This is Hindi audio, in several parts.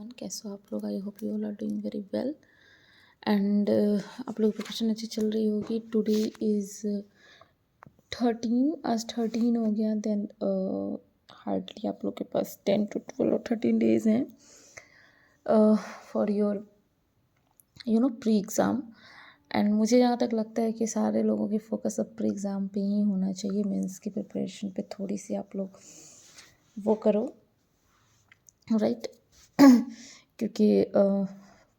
एवरीवन, कैसे हो आप लोग। I hope you all are doing very well and आप लोग प्रिपरेशन अच्छी चल रही होगी। टुडे इज़ 13, आज 13 हो गया। देन हार्डली आप लोग के पास 10 to 12 और 13 डेज हैं for your pre exam. And मुझे जहाँ तक लगता है कि सारे लोगों की फोकस अब प्री एग्ज़ाम पे ही होना चाहिए। मेंस की प्रिपरेशन पे थोड़ी सी आप लोग वो करो, राइट क्योंकि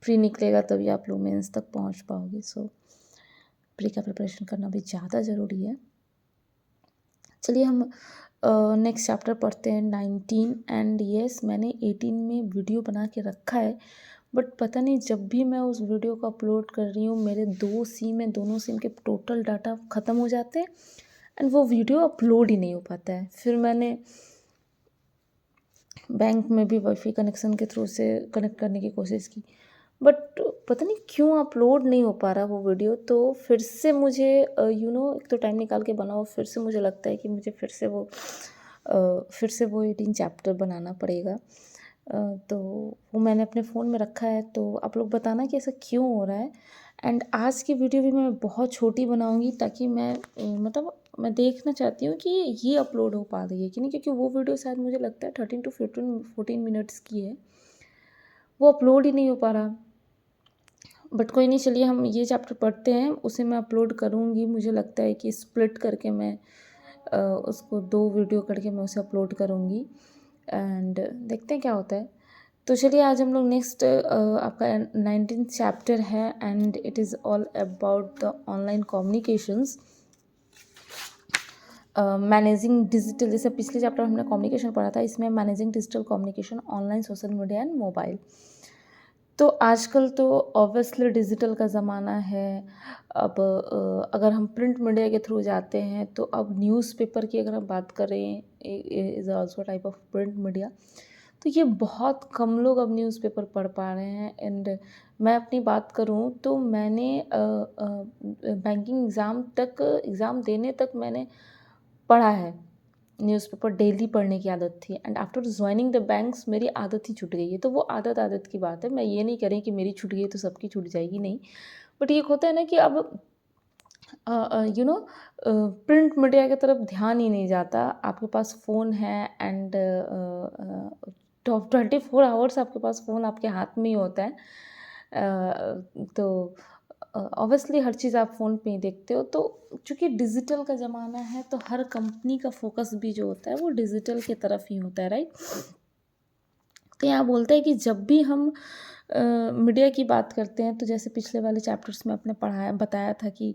प्री निकलेगा तभी आप लोग मेंस तक पहुंच पाओगे। सो प्री का प्रिपरेशन करना भी ज़्यादा ज़रूरी है। चलिए हम नेक्स्ट चैप्टर पढ़ते हैं 19। एंड येस, मैंने 18 में वीडियो बना के रखा है, बट पता नहीं जब भी मैं उस वीडियो को अपलोड कर रही हूँ मेरे दोनों सिम के टोटल डाटा ख़त्म हो जाते हैं एंड वो वीडियो अपलोड ही नहीं हो पाता है। फिर मैंने बैंक में भी वाईफाई कनेक्शन के थ्रू से कनेक्ट करने की कोशिश की, बट पता नहीं क्यों अपलोड नहीं हो पा रहा वो वीडियो। तो फिर से मुझे एक तो टाइम निकाल के बनाओ, फिर से मुझे लगता है कि मुझे फिर से वो 18 चैप्टर बनाना पड़ेगा। तो वो मैंने अपने फ़ोन में रखा है, तो आप लोग बताना कि ऐसा क्यों हो रहा है। एंड आज की वीडियो भी मैं बहुत छोटी बनाऊंगी ताकि मैं देखना चाहती हूँ कि ये अपलोड हो पा रही है कि नहीं, क्योंकि वो वीडियो शायद मुझे लगता है 13 to 14 मिनट्स की है, वो अपलोड ही नहीं हो पा रहा। बट कोई नहीं, चलिए हम ये चैप्टर पढ़ते हैं, उसे मैं अपलोड करूँगी। मुझे लगता है कि स्प्लिट करके मैं उसको 2 वीडियो करके मैं उसे अपलोड करूँगी एंड देखते हैं क्या होता है। तो चलिए आज हम लोग नेक्स्ट आपका 19th चैप्टर है and it is all about the online communications, managing digital. जैसे पिछले चैप्टर हमने कम्युनिकेशन पढ़ा था, इसमें managing digital communication, online, social media and mobile. तो आजकल तो ऑब्वियसली डिजिटल का ज़माना है। अब अगर हम प्रिंट मीडिया के थ्रू जाते हैं तो अब न्यूज़पेपर की अगर हम बात करें, is also type of print media. तो ये बहुत कम लोग अब न्यूज़पेपर पढ़ पा रहे हैं। एंड मैं अपनी बात करूँ तो मैंने बैंकिंग एग्ज़ाम देने तक मैंने पढ़ा है, न्यूज़पेपर डेली पढ़ने की आदत थी। And after joining the banks मेरी आदत ही छूट गई है। तो वो आदत की बात है, मैं ये नहीं कह रही कि मेरी छूट गई तो सबकी छूट जाएगी, नहीं। बट ये होता है ना कि अब प्रिंट मीडिया की तरफ ध्यान ही नहीं जाता। आपके पास फ़ोन है एंड 24 आवर्स आपके पास फ़ोन आपके हाथ में ही होता है। तो ऑब्वियसली हर चीज़ आप फ़ोन पे ही देखते हो। तो चूँकि डिजिटल का ज़माना है तो हर कंपनी का फोकस भी जो होता है वो डिजिटल की तरफ ही होता है, राइट। तो यहाँ बोलता है कि जब भी हम मीडिया की बात करते हैं, तो जैसे पिछले वाले चैप्टर्स में आपने पढ़ा था कि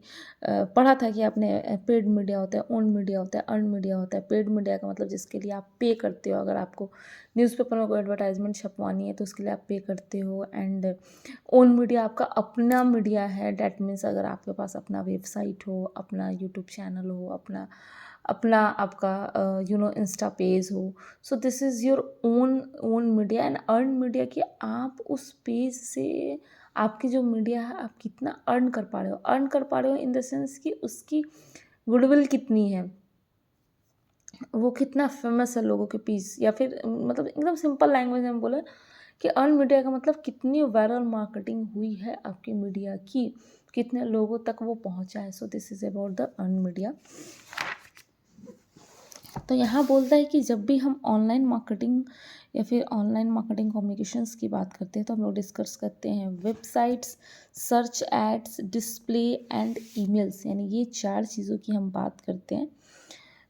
आपने पेड मीडिया होता है, ओन मीडिया होता है, अर्न मीडिया होता है। पेड मीडिया का मतलब जिसके लिए आप पे करते हो, अगर आपको न्यूज़पेपर में कोई एडवर्टाइजमेंट छपवानी है तो उसके लिए आप पे करते हो। एंड ओन मीडिया आपका अपना मीडिया है, डैट मीन्स अगर आपके पास अपना वेबसाइट हो, अपना यूट्यूब चैनल हो, अपना अपना आपका इंस्टा पेज हो, so this is your own media. And earn media कि आप उस पेज से आपकी जो मीडिया है आप कितना अर्न कर पा रहे हो इन द सेंस कि उसकी गुडविल कितनी है, वो कितना फेमस है लोगों के बीच। या फिर मतलब एकदम सिंपल लैंग्वेज में बोले कि अर्न मीडिया का मतलब कितनी वायरल मार्केटिंग हुई है आपकी मीडिया की, कितने लोगों तक वो पहुंचा है। So this is about the earn media. तो यहाँ बोलता है कि जब भी हम ऑनलाइन मार्केटिंग या फिर ऑनलाइन मार्केटिंग कम्युनिकेशंस की बात करते हैं तो हम लोग डिस्कस करते हैं websites, search ads, display and emails, यानी ये 4 चीज़ों की हम बात करते हैं।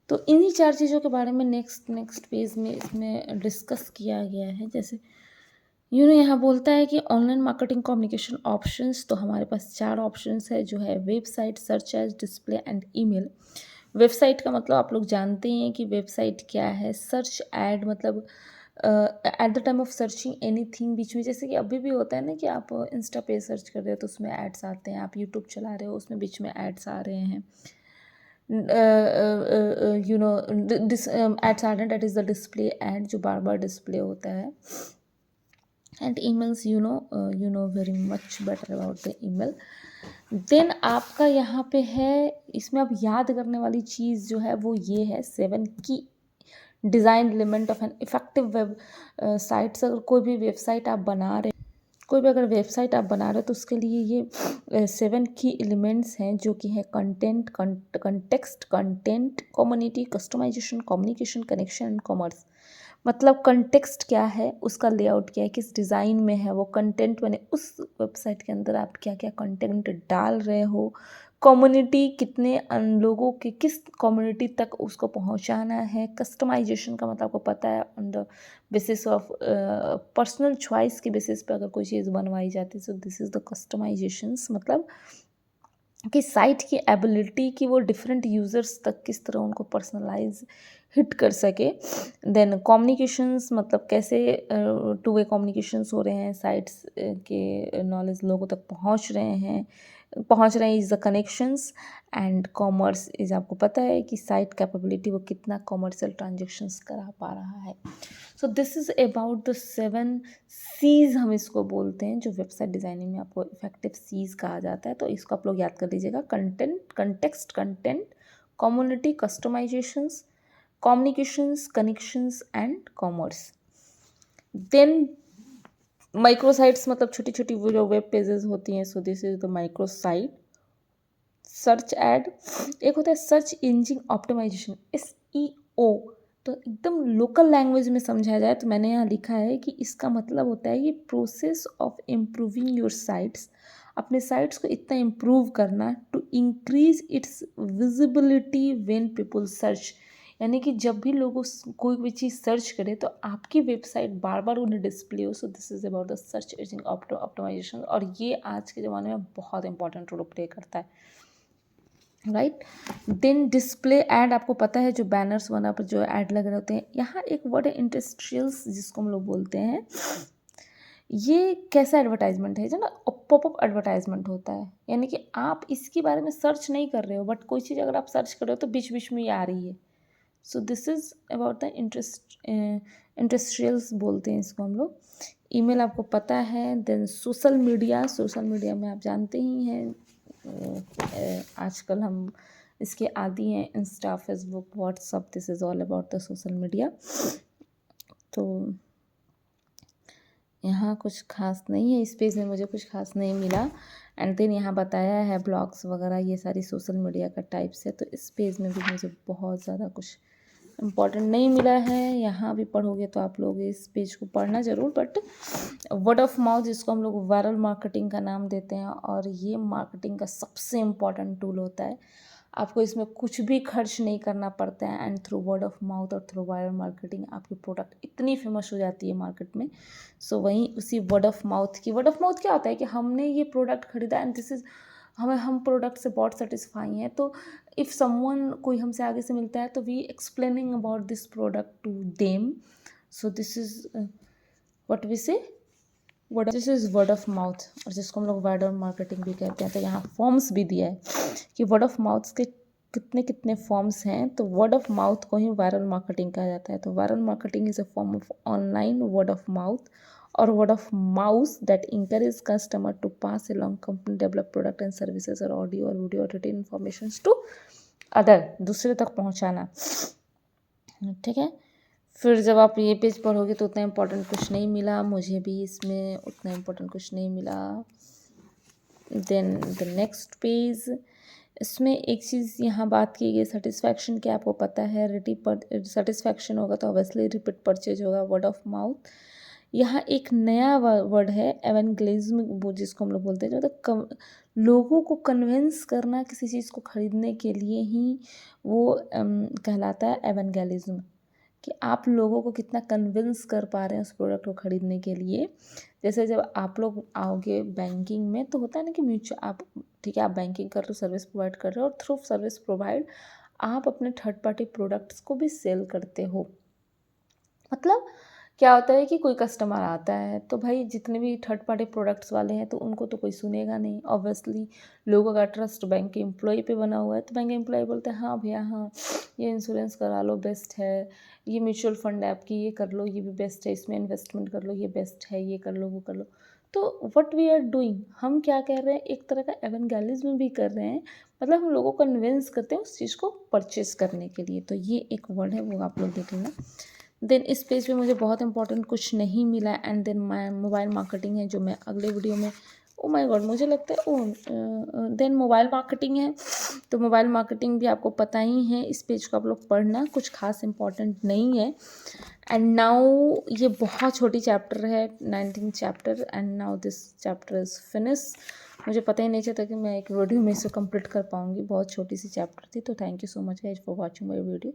तो इन्हीं 4 चीज़ों के बारे में नेक्स्ट पेज में इसमें डिस्कस किया गया है। जैसे यहाँ बोलता है कि ऑनलाइन मार्केटिंग कम्युनिकेशन ऑप्शंस, तो हमारे पास 4 ऑप्शंस है, जो है website, search ads, display and email. Website का मतलब आप लोग जानते हैं कि वेबसाइट क्या है। सर्च एड मतलब at the time of searching anything, बीच में जैसे कि अभी भी होता है ना कि आप इंस्टा पे सर्च कर रहे हो तो उसमें एड्स आते हैं, आप यूट्यूब चला रहे हो उसमें बीच में एड्स आ रहे हैं। Ads are that is the display ad, जो बार बार डिस्प्ले होता है। And emails you know very much better about the email. Then आपका यहाँ पे है, इसमें अब याद करने वाली चीज़ जो है वो ये है 7 की design element of an effective web sites. अगर कोई भी वेबसाइट आप बना रहे, कोई भी अगर वेबसाइट आप बना रहे हो तो उसके लिए ये 7 की एलिमेंट्स हैं, जो कि है content, context, content, community, customisation, communication, connection and commerce. मतलब कंटेक्स्ट क्या है, उसका लेआउट क्या है, किस डिज़ाइन में है वो कंटेंट, मैंने उस वेबसाइट के अंदर आप क्या क्या कंटेंट डाल रहे हो। कम्युनिटी, कितने लोगों के, किस कम्युनिटी तक उसको पहुंचाना है। कस्टमाइजेशन का मतलब आपको पता है, on the basis of personal choice के बेसिस पे अगर कोई चीज़ बनवाई जाती है, so this is the customisations. मतलब कि साइट की एबिलिटी कि वो डिफरेंट यूज़र्स तक किस तरह उनको पर्सनलाइज हिट कर सके। देन कम्युनिकेशंस, मतलब कैसे टू वे कम्युनिकेशंस हो रहे हैं, साइट्स के नॉलेज लोगों तक पहुंच रहे हैं is the connections. And commerce is, आपको पता है कि साइट कैपेबिलिटी वो कितना कॉमर्शियल ट्रांजेक्शन्स करा पा रहा है। So this is about the 7 Cs, हम इसको बोलते हैं, जो वेबसाइट डिज़ाइनिंग में आपको इफेक्टिव सीज कहा जाता है। तो इसको आप लोग याद कर लीजिएगा, content, context, content, community, customisations, communications, connections and commerce. Then microsites, मतलब छोटी छोटी वो जो वेब पेजेस होती हैं, so this is the microsite. Search ad, एक होता है सर्च इंजन ऑप्टिमाइजेशन, SEO। तो एकदम लोकल लैंग्वेज में समझाया जाए तो मैंने यहाँ लिखा है कि इसका मतलब होता है ये process of improving your sites, अपने साइट्स को इतना इम्प्रूव करना to increase its visibility when people search. यानी कि जब भी लोग कोई भी चीज़ सर्च करें तो आपकी वेबसाइट बार बार उन्हें डिस्प्ले हो। So this is about the search engine optimization, और ये आज के ज़माने में बहुत इंपॉर्टेंट रोल प्ले करता है, राइट। देन डिस्प्ले एड, आपको पता है जो बैनर्स वगैरह पर जो ऐड लगे होते हैं। यहाँ एक वर्ड है इंडस्ट्रियल्स, जिसको हम लोग बोलते हैं। ये कैसा एडवर्टाइजमेंट है, जो ना पॉपअप एडवर्टाइजमेंट होता है, यानी कि आप इसके बारे में सर्च नहीं कर रहे हो, बट कोई चीज़ अगर आप सर्च कर रहे हो तो बीच बीच में ये आ रही है। So this is about the industrials बोलते हैं इसको हम लोग। ईमेल आपको पता है। देन सोशल मीडिया में आप जानते ही हैं, आजकल हम इसके आदी हैं, Insta, Facebook, WhatsApp, this is all about the social media. तो यहाँ कुछ खास नहीं है, इस पेज में मुझे कुछ खास नहीं मिला। एंड देन यहाँ बताया है ब्लॉग्स वगैरह, ये सारी सोशल मीडिया का टाइप्स है। तो इस पेज में भी मुझे बहुत ज़्यादा कुछ इम्पॉर्टेंट नहीं मिला है। यहाँ भी पढ़ोगे तो आप लोग इस पेज को पढ़ना ज़रूर, बट वर्ड ऑफ माउथ, जिसको हम लोग वायरल मार्केटिंग का नाम देते हैं, और ये मार्केटिंग का सबसे इम्पॉर्टेंट टूल होता है। आपको इसमें कुछ भी खर्च नहीं करना पड़ता है, and through word of mouth और थ्रू वायरल मार्केटिंग आपकी प्रोडक्ट इतनी फेमस हो जाती है मार्केट में। सो वहीं उसी वर्ड ऑफ माउथ क्या होता है कि हमने ये प्रोडक्ट खरीदा एंड दिस इज़, हम प्रोडक्ट से बहुत सेटिस्फाई हैं। तो इफ़ समवन, कोई हमसे आगे से मिलता है, तो we explaining about this product to them. So this is what we say, this is word of mouth, और जिसको हम लोग वायरल मार्केटिंग भी कहते हैं। तो यहाँ फॉर्म्स भी दिया है कि वर्ड ऑफ माउथ के कितने कितने फॉर्म्स हैं। तो वर्ड ऑफ माउथ को ही वायरल मार्केटिंग कहा जाता है। तो viral marketing is a form of online word of mouth और word of mouth that encourage customer to pass along company develop product and services और ऑडियो और वीडियो और रिटेन इन्फॉर्मेशन टू अदर, दूसरे तक पहुँचाना, ठीक है। फिर जब आप ये पेज पढ़ोगे तो उतना इम्पोर्टेंट कुछ नहीं मिला, मुझे भी इसमें उतना इम्पोर्टेंट कुछ नहीं मिला। देन द नेक्स्ट पेज, इसमें एक चीज़ यहाँ बात की गई, सेटिस्फैक्शन, क्या आपको पता है, सेटिस्फैक्शन होगा तो ऑब्वियसली रिपीट परचेज होगा, वर्ड ऑफ माउथ। यहाँ एक नया वर्ड है एवेंगलिज्म, वो जिसको हम लोग बोलते हैं, जो मतलब लोगों को कन्विंस करना किसी चीज़ को खरीदने के लिए ही वो कहलाता है एवेंगलिज्म, कि आप लोगों को कितना कन्विंस कर पा रहे हैं उस प्रोडक्ट को ख़रीदने के लिए। जैसे जब आप लोग आओगे बैंकिंग में तो होता है ना कि म्यूचुअल, आप ठीक है, आप बैंकिंग कर रहे हो, सर्विस प्रोवाइड कर रहे हो, और थ्रू सर्विस प्रोवाइड आप अपने थर्ड पार्टी प्रोडक्ट्स को भी सेल करते हो। मतलब क्या होता है कि कोई कस्टमर आता है तो भाई जितने भी थर्ड पार्टी प्रोडक्ट्स वाले हैं तो उनको तो कोई सुनेगा नहीं ऑब्वियसली। लोगों का ट्रस्ट बैंक के एम्प्लॉय पे बना हुआ है तो बैंक के एम्प्लॉय बोलते हैं हाँ भैया हाँ ये इंश्योरेंस करा लो बेस्ट है, ये म्यूचुअल फंड ऐप की ये कर लो ये भी बेस्ट है, इसमें इन्वेस्टमेंट कर लो ये बेस्ट है, ये कर लो वो कर लो। तो व्हाट वी आर डूइंग, हम क्या कर रहे हैं, एक तरह का एवेंगेलिज्म भी कर रहे हैं, मतलब हम लोगों को कन्विंस करते हैं उस चीज़ को परचेस करने के लिए। तो ये एक वर्ड है वो आप लोग देख लेना। देन इस पेज पे मुझे बहुत इंपॉर्टेंट कुछ नहीं मिला and then my mobile marketing है जो मैं अगले वीडियो में, ओ माय गॉड मुझे लगता है देन मोबाइल मार्केटिंग है। तो मोबाइल मार्केटिंग भी आपको पता ही है, इस पेज को आप लोग पढ़ना, कुछ खास इंपॉर्टेंट नहीं है। एंड नाउ ये बहुत छोटी चैप्टर है, 19 chapter and now this chapter is finish. मुझे पता ही नहीं चलता कि मैं एक वीडियो में इसे कंप्लीट कर पाऊँगी, बहुत छोटी सी चैप्टर थी। तो thank you so much guys for watching my video.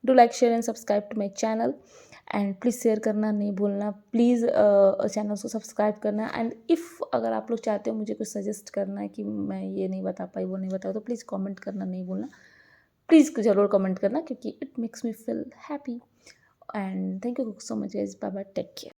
Do like share and subscribe to my channel and please share करना नहीं भूलना, प्लीज़ चैनल को सब्सक्राइब करना। एंड इफ़ अगर आप लोग चाहते हो मुझे कुछ सजेस्ट करना है कि मैं ये नहीं बता पाई वो नहीं बता तो प्लीज़ कमेंट करना नहीं भूलना, प्लीज़ ज़रूर कमेंट करना क्योंकि it makes me feel happy. And thank you so much guys, bye bye, take care.